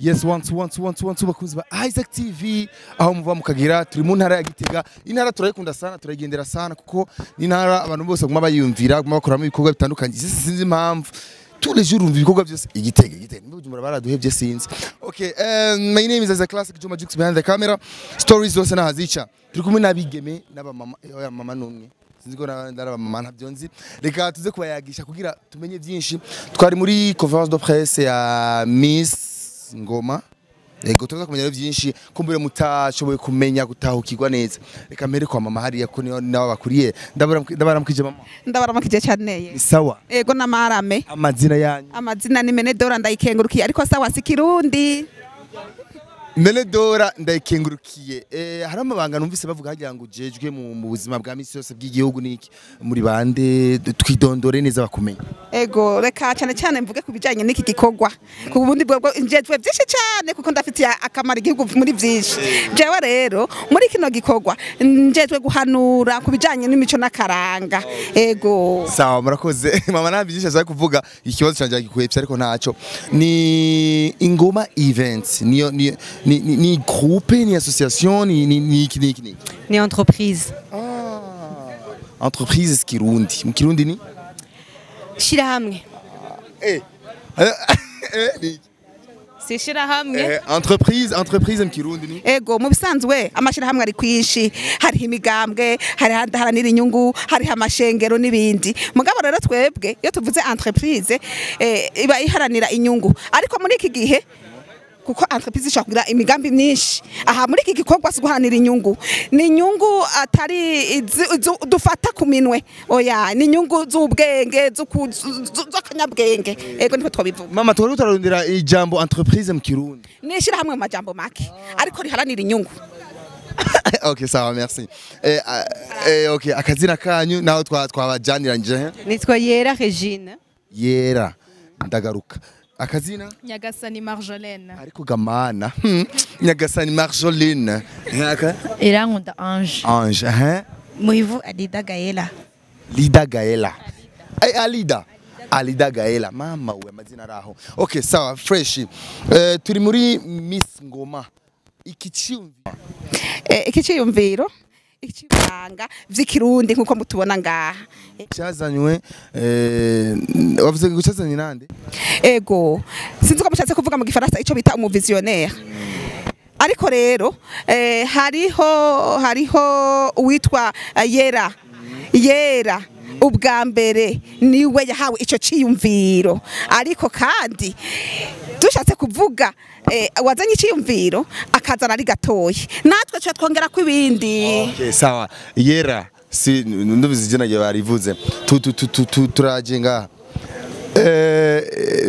Yes, once bakunzi ba Isaac TV aho muva mukagira turi mu ntara ya Gitega. Intara turayikunda sana, turayigendera sana kuko ni ntara abantu bose guma bayumvira, guma bakoramo ibikorwa bitandukanye. Sinzi impamvu tous les jours umva ibikorwa byose Igitega. Mubujumura baraduhevye sinzi. Okay, my name is Isaac Classic Juma Jux behind the camera. Stories zose nahazica. Turi kumwe nabigeme n'aba mama, oya mama numwe. Sinzi ko ndaraba mama ntabyonzi. Reka tuze kubayagisha kugira tumenye byinshi. Twari muri conférence de presse ya Miss Ngoma. Ego tuza kumenya byinshi kumbure mutashoboye kumenya gutahukirwa neza. Reka mbere kwa mama hariya ko niyo nawe bakuriye. Ndabaramukije mama. Ndabaramukije cyane. Sawa. Ego namarame. Amazina yanyu. Amazina ni Menedora ndayikengurukiye ariko sawa sikirundi. Menedora ndayikengurukiye. Hari amabanga numvise bavuga hagira ngo ujejwe mu buzima bwa misi yose bw'igihugu niki muri bande twidondore neza bakumenya. Ego reka cyane mvuge kubijanye n'iki gikorwa. Ku bundi bwo njejwe byinshi cyane kuko ndafitiye akamara igihugu muri byinshi. Jewe rero muri kino gikorwa njejwe guhanura kubijanye n'imico n'akaranga. Ego. Sawa murakoze. Mama nabyinshi aza kuvuga ikibazo canje gikuhepye ariko ntaco. Ni Ingoma Events. Ni groupe, ni association, ni entreprise. Entreprise Kirundi. Mu Kirundi ni? Shirahamwe. C'est shirahamwe. Entreprise mu Kirundi ni? Ego mu bisanzwe amashirahamwe ari kwinshi, hari imigambwe, hari haranira inyungu, hari amashengero n'ibindi. Mugabo rero twebwe iyo tuvuze entreprise iba iharanira inyungu. Ariko muri iki gihe kuko entreprise ishakira imigambi myinshi aha muri iki gikorwa siguhanira inyungu ni inyungu atari dufata ku minwe oya ni inyungu z'ubwenge z'akanyabwenge ego niko twabivuga mama twari utararondera ijambo entreprise mu Kirundi nishira hamwe amajambo make ariko riharanira inyungu. Okay sawa merci. Okay akazina kanyu naho twabajaniranje nitwa Yera Regine. Yera ndagaruka akazina Nyagasani Marjolaine. Ariko gamana Nyagasani Marjolaine. Nkaka Irankunda Ange. Ange Muhivu Alida Gaela. Lida Gaela. Alida Gaela mama we amazina raho. Okay sawa fresh. Turi muri Miss Ngoma. Ikiciyumviro ikibanga vy'ikirundi nkuko mutubona ngaha cyazanywe wavuze ngo cyazanye nande ego sinzi ko mushatse kuvuga mu gifaransa ico bita umuvisionnaire ariko rero hariho uwitwa Yera ubwa mbere niwe yahawe ico ciyumviro ariko kandi dushatse kuvuga wazanye iciyumviro akazana ari gatoyi natwe cyo twongera ko ibindi. Okay sawa Yera si ndubizi jena je barivuze turaje ngaha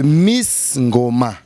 Miss Ngoma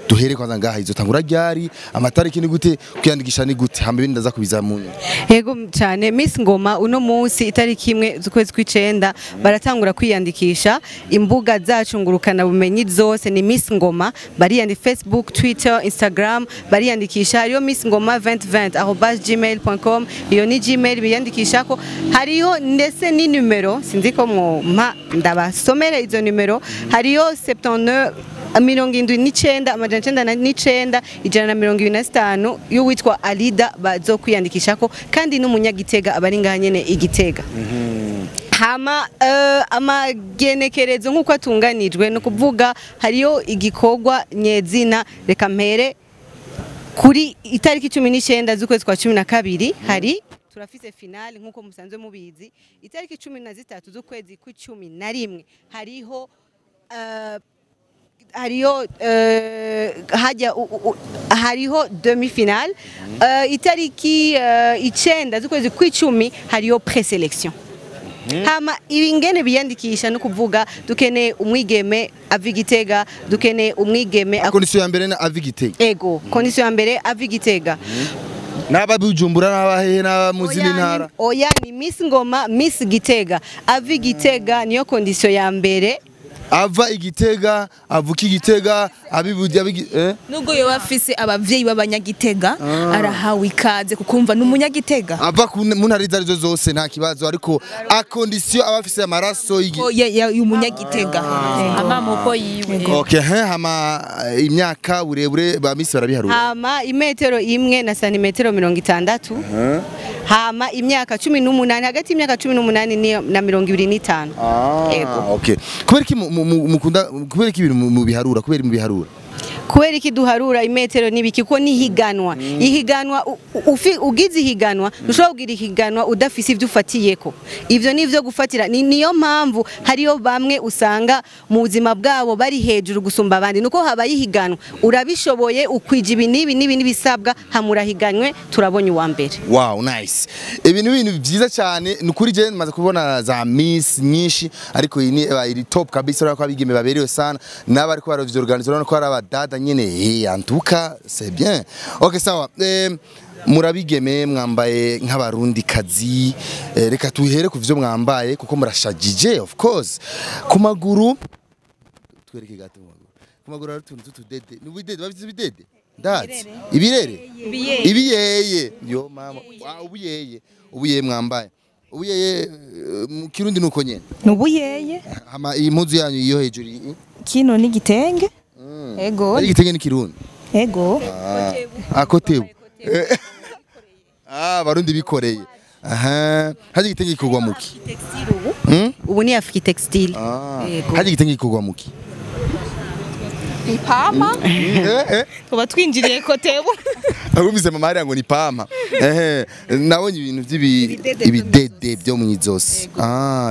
duhere kwanza ngaha izotangura ryari amatariki ni gute kwiyandikisha ni gute hambe bindaza kubizamunye. Yego cyane Miss Ngoma uno munsi itariki imwe z'ukwezi kw'icenda baratangura kwiyandikisha imbuga zacu ngurukana bumenyi zose ni Miss Ngoma bariyandi Facebook Twitter Instagram bariyandikisha hariyo Miss Ngoma 2020@gmail.com iyo ni Gmail biyandikishako hariyo ndetse ni numero sinziko mpa ndabasomere izo numero hariyo 79 79 amajana 9 ijana na 25 y'uwitwa Alida bazo kwiyandikishako kandi n'umunyagitega abari nganyene igitega. Hama amagenekerezo nkuko atunganijwe no kuvuga hariyo igikorwa nyezina reka mpere kuri itariki 19 z'ukwezi kwa 12 hari turafise finale nkuko musanzwe mubizi itariki 13 z'ukwezi kwa 11 hariho hariho demi-finale itariki 9 z'ukwezi kw'icumi hariyo pre-selection. Hama ibingene biyandikisha no kuvuga dukeneye umwigeme avigitega dukeneye umwigeme condition ya mbere na avigitega ego condition ya mbere avigitega naba bujumbura nabahehe na muzini ntara oya ni Miss Ngoma Miss Gitega avigitega niyo condition ya mbere ava igitega avuka igitega abibudi nubwo yoba afise abavyeyi b'abanyagitega arahawe ikaze kukumva n'umunyagitega ava mu ntara izo arizo zose nta kibazo ariko a condition aba afise amaraso y'umunyagitega amamoko yiwe okay hama imyaka burebure ba misi barabiharura hama imetero imwe na santimetero 60 hama imyaka 18 hagati y'imyaka 18 na 25 yego okay kubera ki mukunda kubera ki ibintu mu biharura kubera mu biharura kubera iki duharura imetero nibiki ko nihiganwa ihiganwa ugize ihiganwa ushobora kugira ihiganwa udafise ivyo ufatiyeko ivyo nivyo gufatira niyo mpamvu hariyo bamwe usanga mu buzima bwabo bari hejuru gusumba abandi nuko habaye ihiganwa urabishoboye ukwija ibi nibisabwa hamurahiganywe turabonye uwa mbere wow nice ibintu byiza cyane nukuri je maze kubona za miss nyinshi ariko iri top kabisa urako abigeme baberewe sana naba ariko baravyo organizer urako ari abadada nyene en tout cas c'est bien okay sawa murabigeme mwambaye nk'abarundi kazi reka tuhere ku vyo mwambaye kuko murashajije of course ku maguru twereke gato ku maguru ari tuntu tutudede n'ubidede babizi bidede ndazi ibiyeye yo mama ubuyeye mwambaye ubuyeye mu kirundi nuko nyene n'ubuyeye hama impuzu yanyu iyo hejuru kino ni gitenge ego igitenge ni kirundi ego akotebu barundi bikoreye haje igitenge gikorwa muki ubu ni Afrique Textile haje igitenge gikorwa muki ni pama tuba twinjiriye kotebu abumvise mama hariya ngo ni pama nabonye ibintu by'ibidede byo mu izosi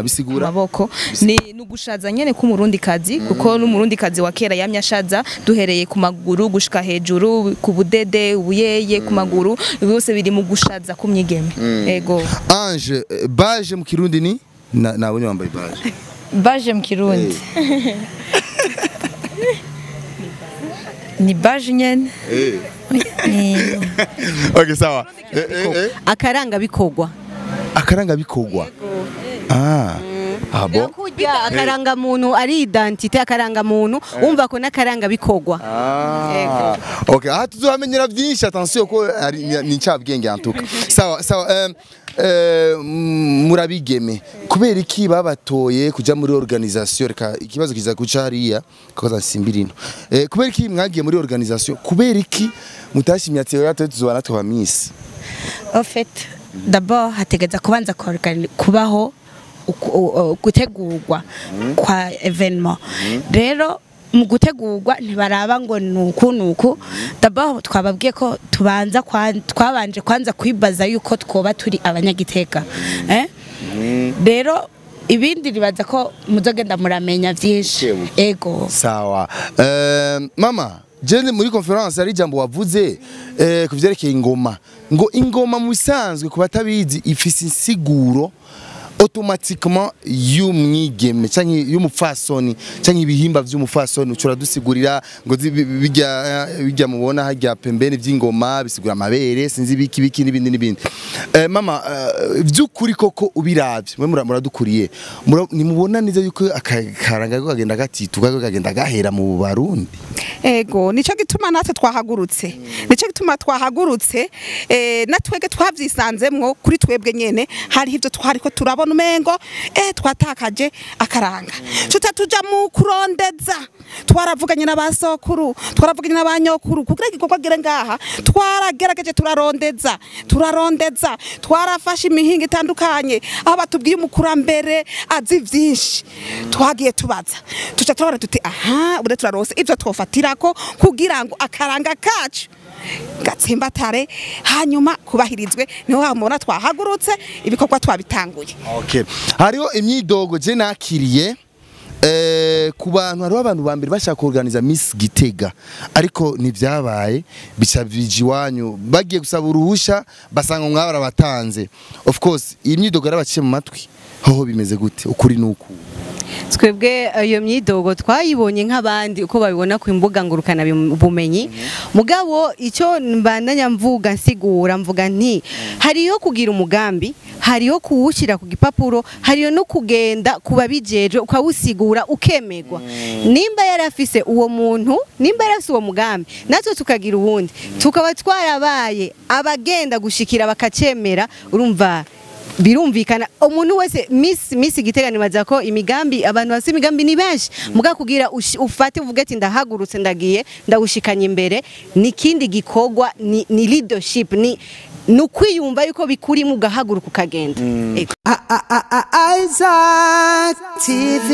bisigura amaboko ni nugushaza nyene ku murundi kazi kuko n'umurundi kazi wa kera yamye ashaza duhereye ku maguru gushika hejuru ku budede ubuyeye ku maguru byose biri mu gushaza ku myigeme ego Ange baje mu kirundi ni nabonye wambaye baje mu kirundi ni baje nyene okay sawa akaranga bikogwa abo kurya akaranga muntu ari identité akaranga muntu umva ko nakaranga bikogwa okay aha tuzohamenyera byinshi attention ko ni ncabwenge antuka sawa murabigeme kubera iki babatoye kuja muri organisation reka ikibazo kiza kuca hariya koza simbirino kubera iki mwagiye muri organisation kubera iki mutashimye ati yatoye tuzobana tuba miss en fait d'abord hategeza kubanza kubaho gutegurwa kwa evenement rero mu gutegurwa ntibaraba ngo nuku d'abord twababwiye ko twabanje kwanza kwibaza yuko twoba turi abanyagiteka rero ibindi ribaza ko muzogenda muramenya byinshi ego sawa mama jene muri conference ari jambo wavuze kuvyerekeye ingoma ngo ingoma mu bisanzwe ku batabizi ifise insiguro automatiquement y'umwigeme canke y'umupfasoni canke ibihimba vy'umupfasoni ucura dusigurira ngo bijya mubona hajya pembeni vy'ingoma bisigura amabere sinzi biki n'ibindi mama vy'ukuri koko ubiravye mwe muradukuriye nimubona neza yuko akaranga kagenda gatituka kagenda gahera mu Barundi ego nico gituma natwe twahagurutse natwege twavyisanzemwo kuri twebwe nyene hari ivyo twariko turabona umengo twatakaje akaranga tutatuja mu kurondeza twaravuganye n'abasokuru twaravuganye n'abanyokuru kugira igikorwa gire ngaha twaragerageje turarondeza twarafashe imihinga itandukanye aho batubwiye umukurambere azi vyinshi twagiye tubaza tuca turabona tuti ure turarose ivyo twofatirako kugira ngo akaranga kacu gatsimbatare hanyuma kubahirizwe niho hamubona twahagurutse ibikorwa twabitanguye okay hariho imyidogo je nakiriye ku bantu hariho abantu bambere bashaka organiza Miss Gitega ariko ntivyabaye bica biji wanyu bagiye gusaba uruhusha basanga mwabara batanze of course iyi myidogo yarabaciye mu matwi hoho bimeze gute ukuri nuku twebwe iyo myidogo twayibonye nk'abandi uko babibona ku imbuga ngurukana bumenyi mugabo icyo mbandanya mvuga nsigura mvuga nti hariyo kugira umugambi hariho kuwushyira ku gipapuro, hariho no kugenda kubabijeje ukawusigura ukemegwa. Nimba yarafise uwo muntu, nimba yarafise uwo mugambi, natwe tukagira uwundi, tukaba twarabaye abagenda gushikira bakacemera, urumva birumvikana umuntu wese Miss Gitega nibaza ko imigambi abantu bafite imigambi ni benshi muga kugira ufate uvuge ati ndahagurutse ndagiye ndawushikanye imbere nikindi gikogwa ni leadership ni nukwiyumva yuko bikuri mugahaguruka ukagenda. Isaac TV